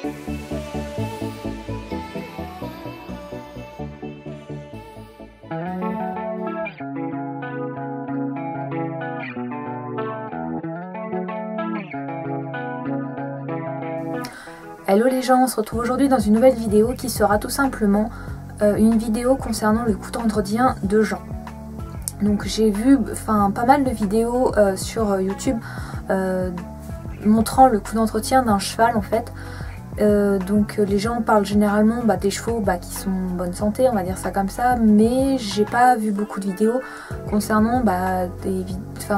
Hello les gens, on se retrouve aujourd'hui dans une nouvelle vidéo qui sera tout simplement une vidéo concernant le coup d'entretien de Jean. Donc j'ai vu pas mal de vidéos sur YouTube montrant le coup d'entretien d'un cheval en fait. Donc les gens parlent généralement des chevaux qui sont en bonne santé, on va dire ça comme ça, mais j'ai pas vu beaucoup de vidéos concernant,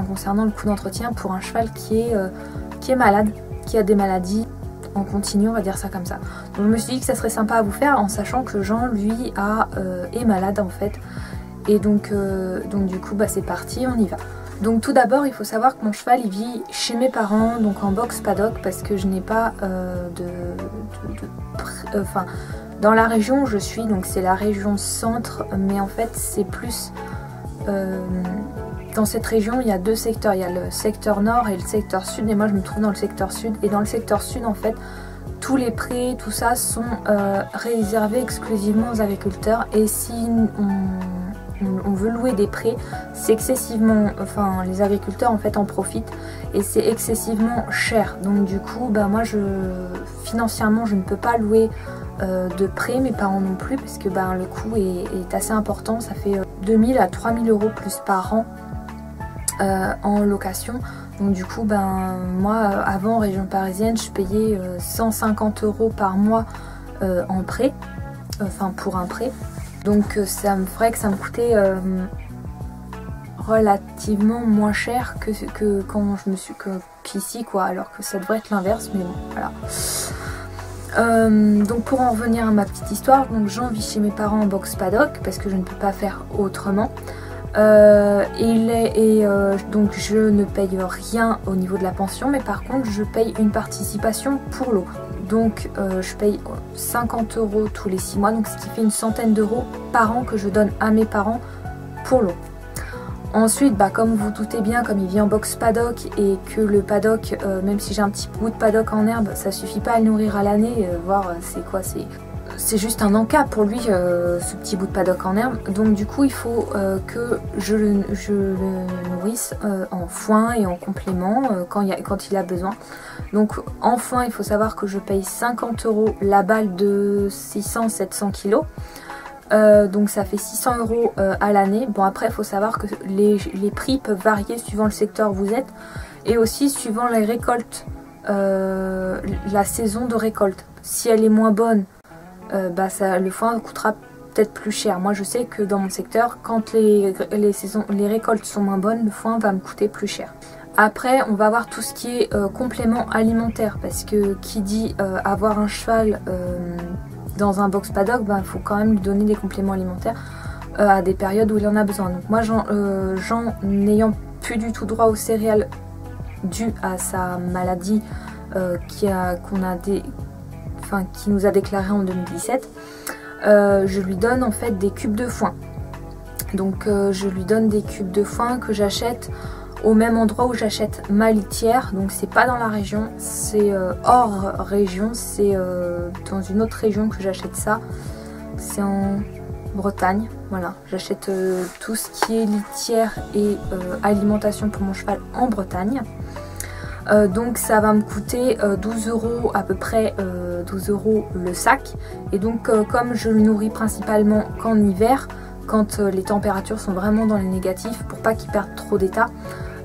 concernant le coup d'entretien pour un cheval qui est malade, qui a des maladies en continu, on va dire ça comme ça. Donc je me suis dit que ça serait sympa à vous faire en sachant que Jean lui est malade en fait. Et donc du coup c'est parti, on y va. Donc tout d'abord il faut savoir que mon cheval il vit chez mes parents, donc en box paddock, parce que je n'ai pas dans la région où je suis, donc c'est la région centre, mais en fait c'est plus dans cette région il y a deux secteurs, il y a le secteur nord et le secteur sud, et moi je me trouve dans le secteur sud, et dans le secteur sud en fait tous les prés, tout ça sont réservés exclusivement aux agriculteurs, et si on veut louer des prés, c'est excessivement, les agriculteurs en fait en profitent et c'est excessivement cher. Donc du coup moi financièrement je ne peux pas louer de prés, mes parents non plus, parce que le coût est assez important, ça fait 2000 à 3000 euros plus par an en location. Donc du coup moi avant en région parisienne je payais 150 euros par mois en prêt, pour un prêt. Donc ça me ferait que ça me coûtait relativement moins cher que quand je me suis qu'ici quoi, alors que ça devrait être l'inverse, mais bon voilà. Donc pour en revenir à ma petite histoire, donc Jean vit chez mes parents en box paddock parce que je ne peux pas faire autrement. Donc je ne paye rien au niveau de la pension, mais par contre je paye une participation pour l'eau. Donc je paye 50 euros tous les 6 mois, donc ce qui fait une centaine d'euros par an que je donne à mes parents pour l'eau. Ensuite, comme vous doutez bien, comme il vit en box paddock et que le paddock, même si j'ai un petit bout de paddock en herbe, ça suffit pas à le nourrir à l'année, voire c'est juste un encas pour lui, ce petit bout de paddock en herbe. Donc du coup il faut que je le nourrisse en foin et en complément quand il a besoin. Donc en foin il faut savoir que je paye 50 euros la balle de 600-700 kg. Donc ça fait 600 euros à l'année. Bon après il faut savoir que les prix peuvent varier suivant le secteur où vous êtes et aussi suivant les récoltes, la saison de récolte. Si elle est moins bonne, le foin coûtera peut-être plus cher. Moi je sais que dans mon secteur, quand les récoltes sont moins bonnes, le foin va me coûter plus cher. Après on va voir tout ce qui est complément alimentaire, parce que qui dit avoir un cheval dans un box paddock, faut quand même lui donner des compléments alimentaires à des périodes où il en a besoin. Donc moi Jean n'ayant plus du tout droit aux céréales dû à sa maladie qui nous a déclaré en 2017, je lui donne en fait des cubes de foin. Donc je lui donne des cubes de foin que j'achète au même endroit où j'achète ma litière. Donc c'est pas dans la région, c'est hors région, c'est dans une autre région que j'achète ça. C'est en Bretagne, voilà. J'achète tout ce qui est litière et alimentation pour mon cheval en Bretagne. Donc ça va me coûter 12 euros à peu près, 12 euros le sac. Et donc comme je le nourris principalement qu'en hiver, quand les températures sont vraiment dans les négatifs, pour pas qu'il perde trop d'état,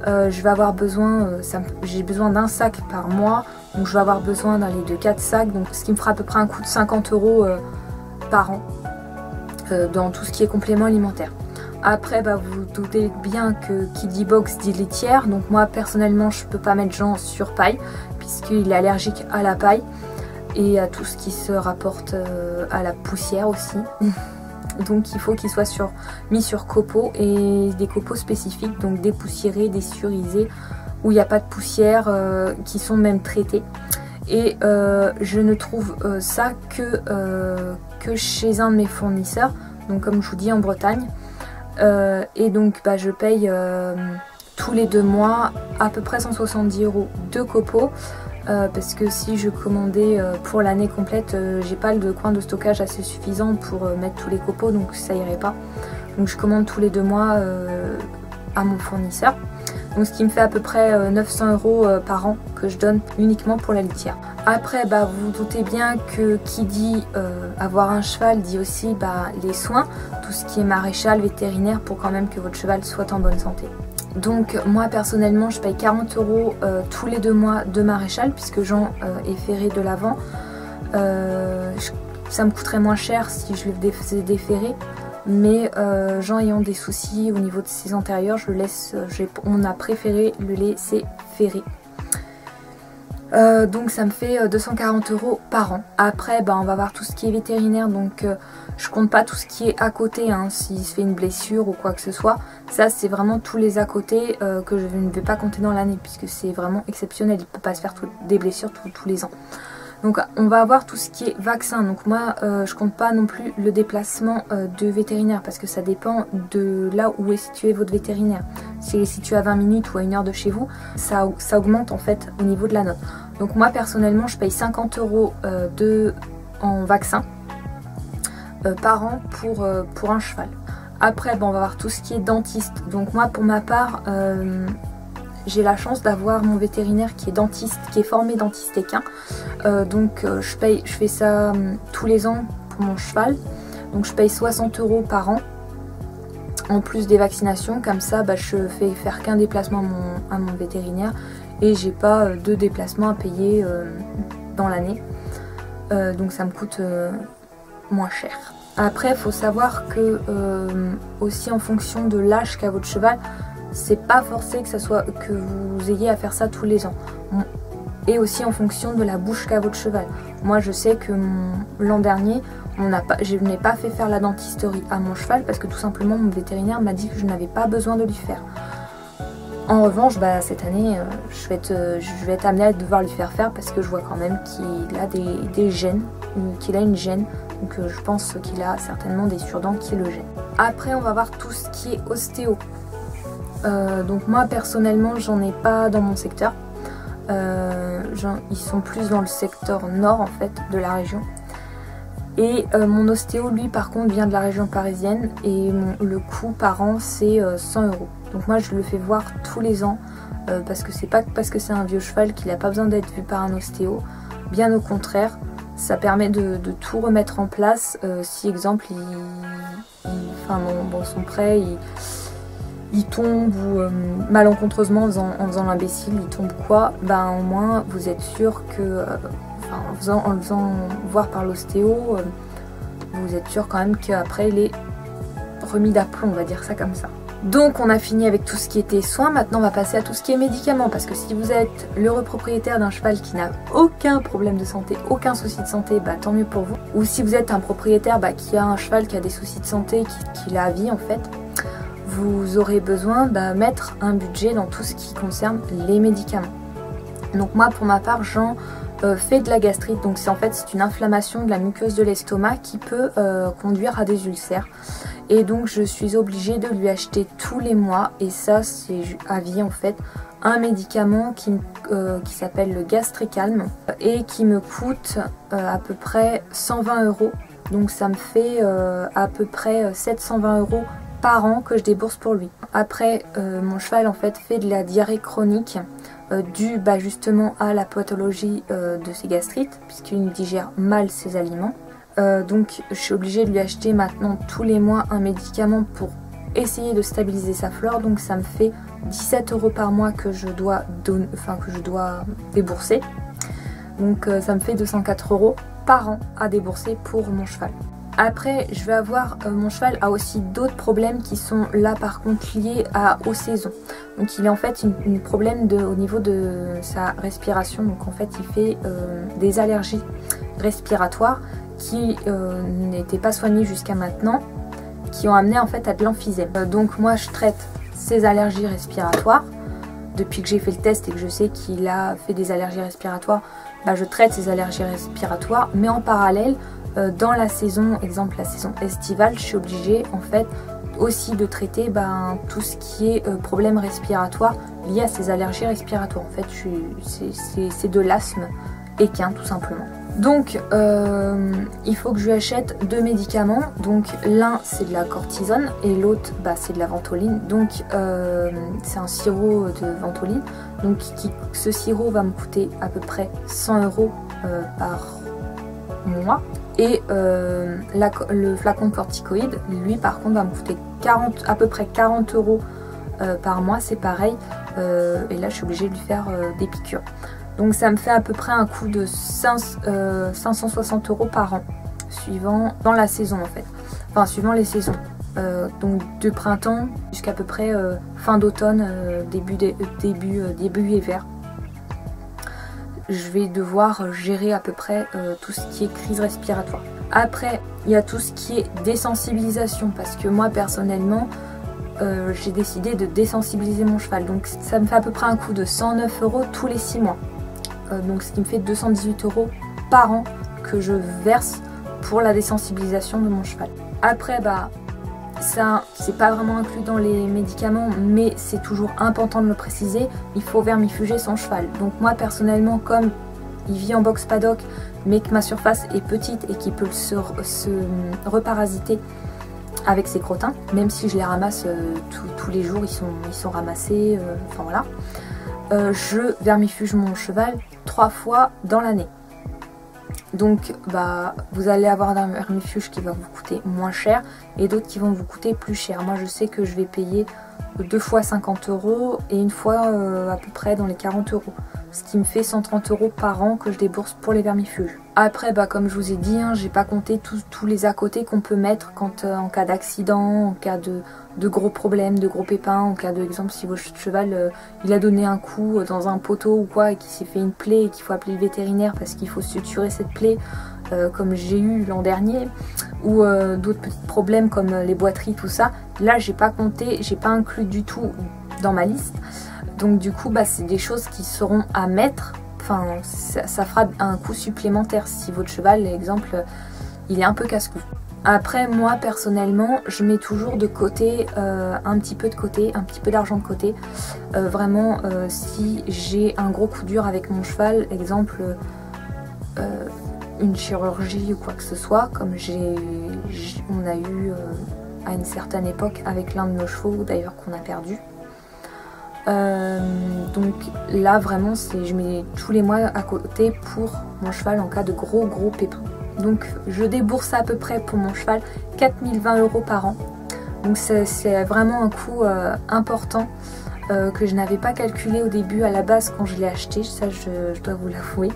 je vais avoir besoin, j'ai besoin d'un sac par mois, donc je vais avoir besoin d'aller de 4 sacs, donc ce qui me fera à peu près un coût de 50 euros par an dans tout ce qui est complément alimentaire. Après vous doutez bien que qui dit box dit laitière, donc moi personnellement je peux pas mettre Jean sur paille puisqu'il est allergique à la paille et à tout ce qui se rapporte à la poussière aussi. Donc il faut qu'il soit mis sur copeaux, et des copeaux spécifiques, donc dépoussiérés, dessurisés, où il n'y a pas de poussière, qui sont même traités. Et je ne trouve ça que chez un de mes fournisseurs, donc comme je vous dis en Bretagne. Et donc je paye tous les 2 mois à peu près 170 euros de copeaux. parce que si je commandais pour l'année complète, j'ai pas de coin de stockage assez suffisant pour mettre tous les copeaux, donc ça irait pas. Donc je commande tous les 2 mois à mon fournisseur. Donc ce qui me fait à peu près 900 € par an que je donne uniquement pour la litière. Après, bah, vous vous doutez bien que qui dit avoir un cheval dit aussi les soins, tout ce qui est maréchal, vétérinaire, pour quand même que votre cheval soit en bonne santé. Donc moi personnellement je paye 40 € tous les 2 mois de maréchal, puisque Jean est ferré de l'avant. Ça me coûterait moins cher si je le faisais déferrer, mais Jean ayant des soucis au niveau de ses antérieurs, on a préféré le laisser ferrer. Donc ça me fait 240 € par an. Après on va voir tout ce qui est vétérinaire, donc je compte pas tout ce qui est à côté, hein, s'il se fait une blessure ou quoi que ce soit. Ça c'est vraiment tous les à côté que je ne vais pas compter dans l'année, puisque c'est vraiment exceptionnel, il ne peut pas se faire des blessures tous les ans. Donc on va avoir tout ce qui est vaccin. Donc moi je compte pas non plus le déplacement de vétérinaire, parce que ça dépend de là où est situé votre vétérinaire. S'il est situé à 20 minutes ou à 1 heure de chez vous, ça augmente en fait au niveau de la note. Donc moi personnellement je paye 50 € en vaccin par an pour un cheval. Après on va voir tout ce qui est dentiste. Donc moi pour ma part j'ai la chance d'avoir mon vétérinaire qui est dentiste, qui est formé dentiste équin. Donc je fais ça tous les ans pour mon cheval. Donc je paye 60 € par an en plus des vaccinations. Comme ça je fais faire qu'un déplacement à mon vétérinaire et j'ai pas 2 déplacements à payer dans l'année. Donc ça me coûte moins cher. Après il faut savoir que aussi en fonction de l'âge qu'a votre cheval, c'est pas forcé que vous ayez à faire ça tous les ans. Et aussi en fonction de la bouche qu'a votre cheval. Moi je sais que l'an dernier, je n'ai pas fait faire la dentisterie à mon cheval parce que tout simplement mon vétérinaire m'a dit que je n'avais pas besoin de lui faire. En revanche, cette année, je vais être amenée à devoir lui faire parce que je vois quand même qu'il a des gènes, qu'il a une gêne. Donc je pense qu'il a certainement des surdents qui le gênent. Après on va voir tout ce qui est ostéo. Donc moi personnellement j'en ai pas dans mon secteur. Ils sont plus dans le secteur nord en fait de la région. Et mon ostéo lui par contre vient de la région parisienne et le coût par an c'est 100 €. Donc moi je le fais voir tous les ans parce que c'est pas parce que c'est un vieux cheval qu'il n'a pas besoin d'être vu par un ostéo. Bien au contraire, ça permet de tout remettre en place. Si exemple dans son prêt il tombe ou malencontreusement en faisant l'imbécile, il tombe quoi, au moins vous êtes sûr que en le faisant voir par l'ostéo, vous êtes sûr quand même qu'après il est remis d'aplomb, on va dire ça comme ça. Donc on a fini avec tout ce qui était soins. Maintenant on va passer à tout ce qui est médicaments, parce que si vous êtes l'heureux propriétaire d'un cheval qui n'a aucun problème de santé, aucun souci de santé, tant mieux pour vous. Ou si vous êtes un propriétaire qui a un cheval qui a des soucis de santé, qui l'a à vie en fait, vous aurez besoin de mettre un budget dans tout ce qui concerne les médicaments. Donc moi pour ma part j'en fais de la gastrite, donc c'est une inflammation de la muqueuse de l'estomac qui peut conduire à des ulcères. Et donc je suis obligée de lui acheter tous les mois, et ça c'est à vie en fait, un médicament qui s'appelle le Gastricalm et qui me coûte à peu près 120 €. Donc ça me fait à peu près 720 € par an que je débourse pour lui. Après mon cheval en fait de la diarrhée chronique due justement à la pathologie de ses gastrites, puisqu'il digère mal ses aliments. Donc je suis obligée de lui acheter maintenant tous les mois un médicament pour essayer de stabiliser sa flore. Donc ça me fait 17 € par mois que je dois débourser. Donc ça me fait 204 € par an à débourser pour mon cheval. Après je vais avoir, mon cheval a aussi d'autres problèmes qui sont là par contre liés aux saisons. Donc il a en fait un problème au niveau de sa respiration. Donc en fait il fait des allergies respiratoires qui n'étaient pas soignées jusqu'à maintenant, qui ont amené en fait à de l'emphysème. Donc moi je traite ses allergies respiratoires. Depuis que j'ai fait le test et que je sais qu'il a fait des allergies respiratoires, je traite ses allergies respiratoires, mais en parallèle dans la saison, exemple la saison estivale, je suis obligée en fait aussi de traiter tout ce qui est problème respiratoire lié à ces allergies respiratoires. En fait, c'est de l'asthme équin tout simplement. Donc il faut que je lui achète 2 médicaments. Donc l'un c'est de la cortisone et l'autre c'est de la ventoline. Donc c'est un sirop de ventoline. Donc ce sirop va me coûter à peu près 100 € par mois. Et le flacon de corticoïdes, lui par contre va me coûter à peu près 40 € par mois, c'est pareil. Et là je suis obligée de lui faire des piqûres. Donc ça me fait à peu près un coût de 560 € par an, dans la saison en fait. Enfin suivant les saisons. Donc de printemps jusqu'à peu près fin d'automne, début hiver. Je vais devoir gérer à peu près tout ce qui est crise respiratoire. Après, il y a tout ce qui est désensibilisation, parce que moi personnellement, j'ai décidé de désensibiliser mon cheval. Donc ça me fait à peu près un coût de 109 € tous les 6 mois. Donc ce qui me fait 218 € par an que je verse pour la désensibilisation de mon cheval. Après, ça, c'est pas vraiment inclus dans les médicaments, mais c'est toujours important de le préciser, il faut vermifuger son cheval. Donc moi personnellement, comme il vit en box paddock, mais que ma surface est petite et qu'il peut se reparasiter avec ses crottins, même si je les ramasse tous les jours, ils sont ramassés, enfin voilà. Je vermifuge mon cheval 3 fois dans l'année. Donc vous allez avoir un vermifuge qui va vous coûter moins cher et d'autres qui vont vous coûter plus cher. Moi je sais que je vais payer 2 fois 50 € et une fois à peu près dans les 40 €. Ce qui me fait 130 € par an que je débourse pour les vermifuges. Après comme je vous ai dit, j'ai pas compté tous les à côté qu'on peut mettre en cas d'accident, en cas de gros problèmes, de gros pépins, en cas d'exemple si votre cheval il a donné un coup dans un poteau ou quoi et qu'il s'est fait une plaie et qu'il faut appeler le vétérinaire parce qu'il faut suturer cette plaie comme j'ai eu l'an dernier, ou d'autres petits problèmes comme les boiteries, tout ça. Là j'ai pas compté, j'ai pas inclus du tout dans ma liste. Donc du coup c'est des choses qui seront à mettre, enfin ça fera un coût supplémentaire si votre cheval, exemple, il est un peu casse-cou. Après moi personnellement je mets toujours de côté, un petit peu d'argent de côté, vraiment si j'ai un gros coup dur avec mon cheval, exemple une chirurgie ou quoi que ce soit, comme on a eu à une certaine époque avec l'un de nos chevaux d'ailleurs qu'on a perdu. Donc là vraiment je mets tous les mois à côté pour mon cheval en cas de gros pépins. Donc je débourse à peu près pour mon cheval 4020 € par an. Donc c'est vraiment un coût important que je n'avais pas calculé au début à la base quand je l'ai acheté, ça je dois vous l'avouer.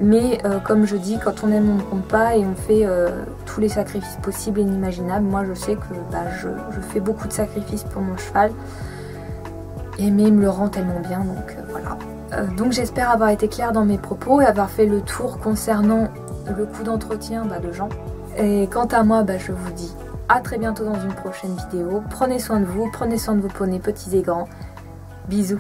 Mais comme je dis, quand on aime on ne compte pas et on fait tous les sacrifices possibles et inimaginables. Moi je sais que je fais beaucoup de sacrifices pour mon cheval. Mais il me le rend tellement bien, donc voilà. Donc j'espère avoir été claire dans mes propos et avoir fait le tour concernant le coût d'entretien de Jean. Et quant à moi, je vous dis à très bientôt dans une prochaine vidéo. Prenez soin de vous, prenez soin de vos poneys petits et grands. Bisous.